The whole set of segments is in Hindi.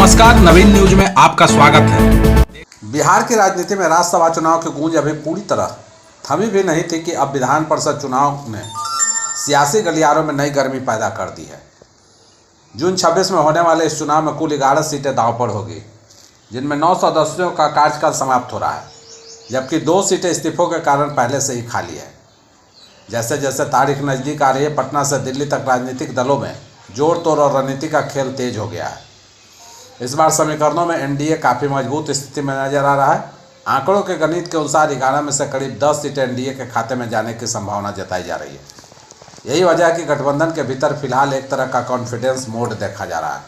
नमस्कार, नवीन न्यूज में आपका स्वागत है। बिहार की राजनीति में राज्यसभा चुनाव की गूंज अभी पूरी तरह थमी भी नहीं थी कि अब विधान परिषद चुनाव ने सियासी गलियारों में नई गर्मी पैदा कर दी है। जून 26 में होने वाले इस चुनाव में कुल 11 सीटें दांव पर होगी, जिनमें 9 सदस्यों का कार्यकाल समाप्त हो रहा है, जबकि 2 सीटें इस्तीफों के कारण पहले से ही खाली है। जैसे जैसे तारीख नज़दीक आ रही है, पटना से दिल्ली तक राजनीतिक दलों में जोड़ तोड़ और रणनीति का खेल तेज हो गया है। इस बार समीकरणों में एनडीए काफ़ी मजबूत स्थिति में नजर आ रहा है। आंकड़ों के गणित के अनुसार 11 में से करीब 10 सीटें एनडीए के खाते में जाने की संभावना जताई जा रही है। यही वजह है कि गठबंधन के भीतर फिलहाल एक तरह का कॉन्फिडेंस मोड देखा जा रहा है।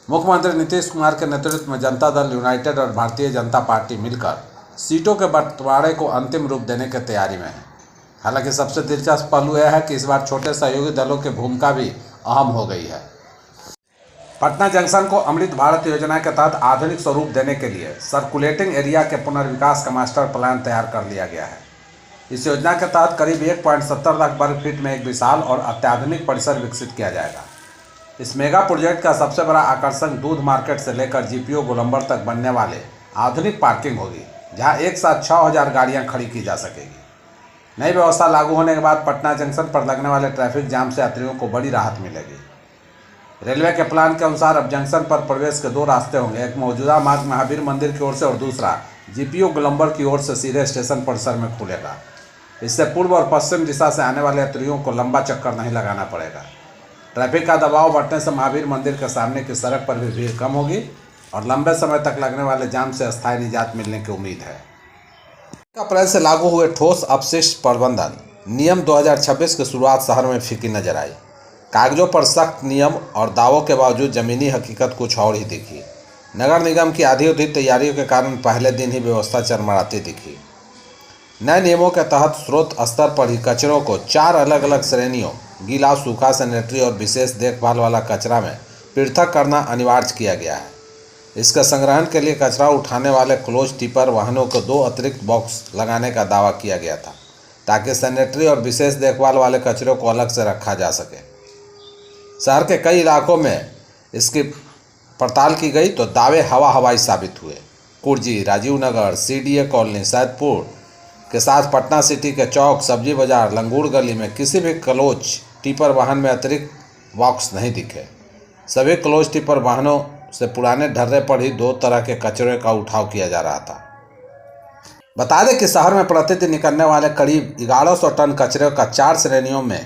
मुख्यमंत्री नीतीश कुमार के नेतृत्व में जनता दल यूनाइटेड और भारतीय जनता पार्टी मिलकर सीटों के बंटवारे को अंतिम रूप देने की तैयारी में है। हालांकि सबसे दिलचस्प पहलू यह है कि इस बार छोटे सहयोगी दलों की भूमिका भी अहम हो गई है। पटना जंक्शन को अमृत भारत योजना के तहत आधुनिक स्वरूप देने के लिए सर्कुलेटिंग एरिया के पुनर्विकास का मास्टर प्लान तैयार कर लिया गया है। इस योजना के तहत करीब 1.70 लाख वर्ग फीट में एक विशाल और अत्याधुनिक परिसर विकसित किया जाएगा। इस मेगा प्रोजेक्ट का सबसे बड़ा आकर्षण दूध मार्केट से लेकर जीपीओ गोलंबर तक बनने वाले आधुनिक पार्किंग होगी, जहां एक साथ 6000 गाड़ियां खड़ी की जा सकेगी। नई व्यवस्था लागू होने के बाद पटना जंक्शन पर लगने वाले ट्रैफिक जाम से यात्रियों को बड़ी राहत मिलेगी। रेलवे के प्लान के अनुसार अब जंक्शन पर प्रवेश के 2 रास्ते होंगे। एक मौजूदा मार्ग महावीर मंदिर की ओर से और दूसरा जीपीओ गोलंबर की ओर से सीधे स्टेशन परिसर में खुलेगा। इससे पूर्व और पश्चिम दिशा से आने वाले यात्रियों को लंबा चक्कर नहीं लगाना पड़ेगा। ट्रैफिक का दबाव बढ़ने से महावीर मंदिर के सामने की सड़क पर भी भीड़ कम होगी और लंबे समय तक लगने वाले जाम से अस्थायी निजात मिलने की उम्मीद है। अप्रैल से लागू हुए ठोस अपशिष्ट प्रबंधन नियम 2026 की शुरुआत शहर में फीकी नजर आई। कागजों पर सख्त नियम और दावों के बावजूद जमीनी हकीकत कुछ और ही दिखी। नगर निगम की आधी अधूरी तैयारियों के कारण पहले दिन ही व्यवस्था चरमराती दिखी। नए नियमों के तहत स्रोत स्तर पर ही कचरों को 4 अलग अलग श्रेणियों गीला, सूखा, सैनिटरी और विशेष देखभाल वाला कचरा में पृथक करना अनिवार्य किया गया है। इसके संग्रहण के लिए कचरा उठाने वाले क्लोज टिपर वाहनों को 2 अतिरिक्त बॉक्स लगाने का दावा किया गया था, ताकि सैनिटरी और विशेष देखभाल वाले कचरों को अलग से रखा जा सके। शहर के कई इलाकों में इसकी पड़ताल की गई तो दावे हवाई साबित हुए। कुर्जी, राजीव नगर, सीडीए कॉलोनी, सैदपुर के साथ पटना सिटी के चौक, सब्जी बाजार, लंगूर गली में किसी भी क्लोज टिपर वाहन में अतिरिक्त बॉक्स नहीं दिखे। सभी क्लोज टिपर वाहनों से पुराने ढर्रे पर ही 2 तरह के कचरे का उठाव किया जा रहा था। बता दें कि शहर में प्रतिदिन निकलने वाले करीब 1100 टन कचरे का 4 श्रेणियों में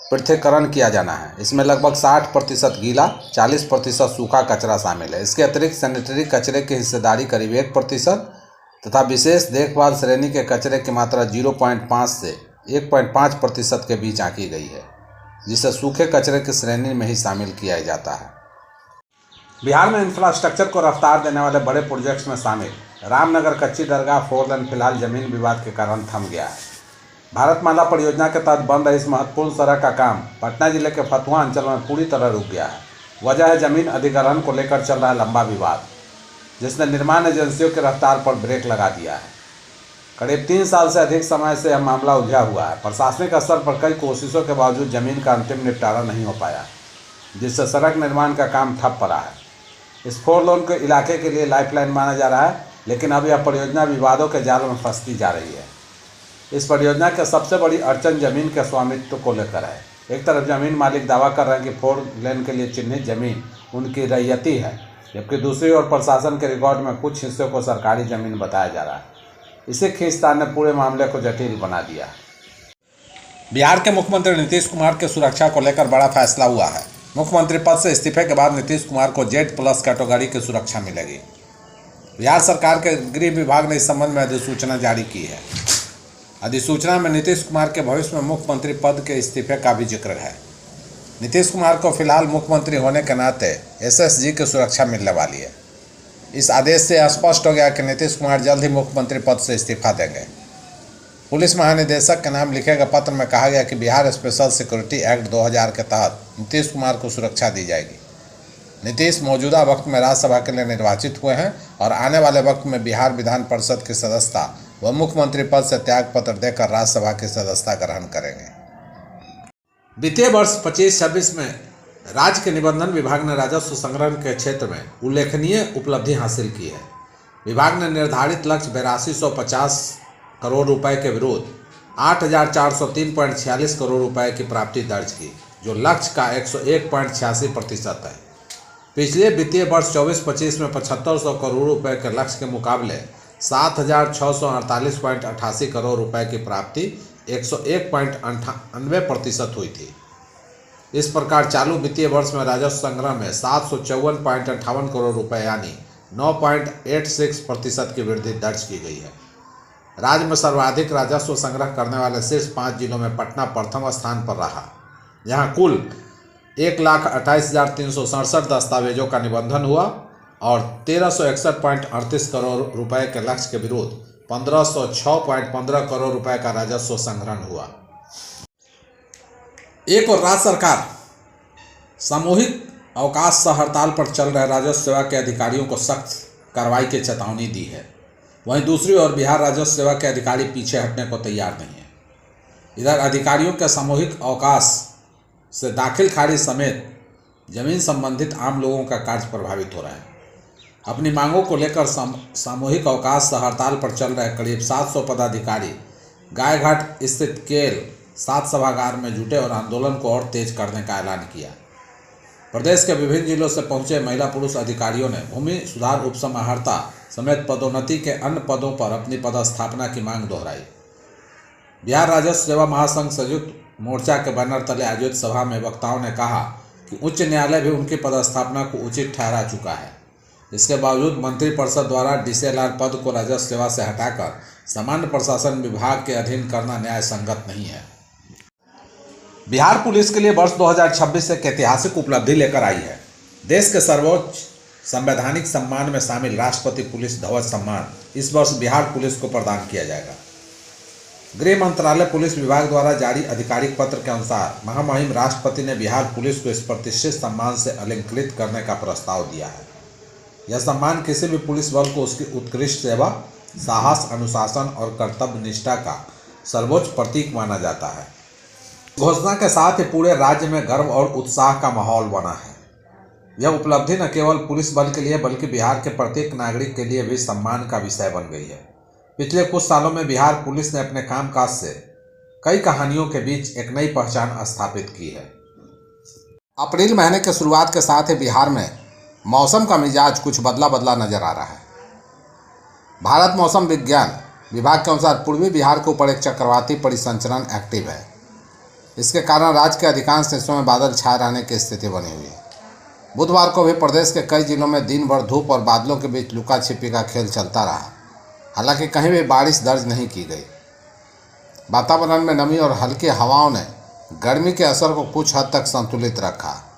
पृथक्करण किया जाना है। इसमें लगभग 60% गीला, 40% सूखा कचरा शामिल है। इसके अतिरिक्त सैनिटरी कचरे की हिस्सेदारी करीब 1% तथा विशेष देखभाल श्रेणी के कचरे की मात्रा 0.5 से 1.5% के बीच आंकी गई है, जिसे सूखे कचरे की श्रेणी में ही शामिल किया जाता है। बिहार में इंफ्रास्ट्रक्चर को रफ्तार देने वाले बड़े प्रोजेक्ट्स में शामिल रामनगर कच्ची दरगाह 4 लेन फिलहाल जमीन विवाद के कारण थम गया है। भारतमाला परियोजना के तहत बन रही इस महत्वपूर्ण सड़क का काम पटना जिले के फतुहा अंचल में पूरी तरह रुक गया है। वजह है जमीन अधिग्रहण को लेकर चल रहा लंबा विवाद, जिसने निर्माण एजेंसियों की रफ्तार पर ब्रेक लगा दिया है। करीब 3 साल से अधिक समय से यह मामला उलझा हुआ है। प्रशासनिक स्तर पर कई कोशिशों के बावजूद जमीन का अंतिम निपटारा नहीं हो पाया, जिससे सड़क निर्माण का काम ठप पड़ा है। इस 4 लेन के इलाके के लिए लाइफलाइन माना जा रहा है, लेकिन अब यह परियोजना विवादों के जाल में फंसती जा रही है। इस परियोजना की सबसे बड़ी अड़चन जमीन के स्वामित्व को लेकर है। एक तरफ जमीन मालिक दावा कर रहे हैं कि 4 लेन के लिए चिन्हित जमीन उनकी रैयती है, जबकि दूसरी ओर प्रशासन के रिकॉर्ड में कुछ हिस्सों को सरकारी जमीन बताया जा रहा है। इसी खींचतान ने पूरे मामले को जटिल बना दिया। बिहार के मुख्यमंत्री नीतीश कुमार की सुरक्षा को लेकर बड़ा फैसला हुआ है। मुख्यमंत्री पद से इस्तीफे के बाद नीतीश कुमार को Z+ कैटेगरी की सुरक्षा मिलेगी। बिहार सरकार के गृह विभाग ने इस संबंध में अधिसूचना जारी की है। अधिसूचना में नीतीश कुमार के भविष्य में मुख्यमंत्री पद के इस्तीफे का भी जिक्र है। नीतीश कुमार को फिलहाल मुख्यमंत्री होने के नाते SSG की सुरक्षा मिलने वाली है। इस आदेश से स्पष्ट हो गया कि नीतीश कुमार जल्द ही मुख्यमंत्री पद से इस्तीफा देंगे। पुलिस महानिदेशक के नाम लिखे गए पत्र में कहा गया कि बिहार स्पेशल सिक्योरिटी एक्ट 2000 के तहत नीतीश कुमार को सुरक्षा दी जाएगी। नीतीश मौजूदा वक्त में राज्यसभा के लिए निर्वाचित हुए हैं और आने वाले वक्त में बिहार विधान परिषद की सदस्यता व मुख्यमंत्री पद से त्याग पत्र देकर राज्यसभा की सदस्यता ग्रहण करेंगे। वित्तीय वर्ष 25-26 में राज्य के निबंधन विभाग ने राजस्व संग्रह के क्षेत्र में उल्लेखनीय उपलब्धि हासिल की है। विभाग ने निर्धारित लक्ष्य 8250 करोड़ रुपए के विरुद्ध 8403.46 करोड़ रुपए की प्राप्ति दर्ज की, जो लक्ष्य का 101.86% है। पिछले वित्तीय वर्ष 24-25 में 7500 करोड़ रुपए के लक्ष्य के मुकाबले 7648.88 करोड़ रुपए की प्राप्ति 101.98% हुई थी। इस प्रकार चालू वित्तीय वर्ष में राजस्व संग्रह में 754.58 करोड़ रुपए यानी 9.86% की वृद्धि दर्ज की गई है। राज्य में सर्वाधिक राजस्व संग्रह करने वाले शीर्ष 5 जिलों में पटना प्रथम स्थान पर रहा, जहां कुल 1,28,367 दस्तावेजों का निबंधन हुआ और 1361.38 करोड़ रुपए के लक्ष्य के विरुद्ध 1506.15 करोड़ रुपए का राजस्व संग्रहण हुआ। एक और राज्य सरकार सामूहिक अवकाश सह हड़ताल पर चल रहे राजस्व सेवा के अधिकारियों को सख्त कार्रवाई की चेतावनी दी है। वहीं दूसरी ओर बिहार राजस्व सेवा के अधिकारी पीछे हटने को तैयार नहीं है। इधर अधिकारियों के सामूहिक अवकाश से दाखिल खारिज समेत जमीन संबंधित आम लोगों का कार्य प्रभावित हो रहा है। अपनी मांगों को लेकर सामूहिक अवकाश सह हड़ताल पर चल रहे करीब 700 पदाधिकारी गायघाट स्थित केल 7 सभागार में जुटे और आंदोलन को और तेज करने का ऐलान किया। प्रदेश के विभिन्न जिलों से पहुंचे महिला पुरुष अधिकारियों ने भूमि सुधार उपसमाहर्ता समेत पदोन्नति के अन्य पदों पर अपनी पदस्थापना की मांग दोहराई। बिहार राजस्व सेवा महासंघ संयुक्त मोर्चा के बैनर तले आयोजित सभा में वक्ताओं ने कहा कि उच्च न्यायालय भी उनकी पदस्थापना को उचित ठहरा चुका है। इसके बावजूद मंत्रिपरिषद द्वारा DCLR पद को राजस्व सेवा से हटाकर सामान्य प्रशासन विभाग के अधीन करना न्याय संगत नहीं है। बिहार पुलिस के लिए वर्ष 2026 एक ऐतिहासिक उपलब्धि लेकर आई है। देश के सर्वोच्च संवैधानिक सम्मान में शामिल राष्ट्रपति पुलिस ध्वज सम्मान इस वर्ष बिहार पुलिस को प्रदान किया जाएगा। गृह मंत्रालय पुलिस विभाग द्वारा जारी आधिकारिक पत्र के अनुसार महामहिम राष्ट्रपति ने बिहार पुलिस को इस प्रतिष्ठित सम्मान से अलंकृत करने का प्रस्ताव दिया है। यह सम्मान किसी भी पुलिस बल को उसकी उत्कृष्ट सेवा, साहस, अनुशासन और कर्तव्य निष्ठा का सर्वोच्च प्रतीक माना जाता है। घोषणा के साथ ही पूरे राज्य में गर्व और उत्साह का माहौल बना है। यह उपलब्धि न केवल पुलिस बल के लिए बल्कि बिहार के प्रत्येक नागरिक के लिए भी सम्मान का विषय बन गई है। पिछले कुछ सालों में बिहार पुलिस ने अपने कामकाज से कई कहानियों के बीच एक नई पहचान स्थापित की है। अप्रैल महीने के शुरुआत के साथ ही बिहार में मौसम का मिजाज कुछ बदला नजर आ रहा है। भारत मौसम विज्ञान विभाग के अनुसार पूर्वी बिहार के ऊपर एक चक्रवाती परिसंचरण एक्टिव है। इसके कारण राज्य के अधिकांश हिस्सों में बादल छाए रहने की स्थिति बनी हुई है। बुधवार को भी प्रदेश के कई जिलों में दिन भर धूप और बादलों के बीच लुका छिपी का खेल चलता रहा। हालांकि कहीं भी बारिश दर्ज नहीं की गई। वातावरण में नमी और हल्की हवाओं ने गर्मी के असर को कुछ हद तक संतुलित रखा।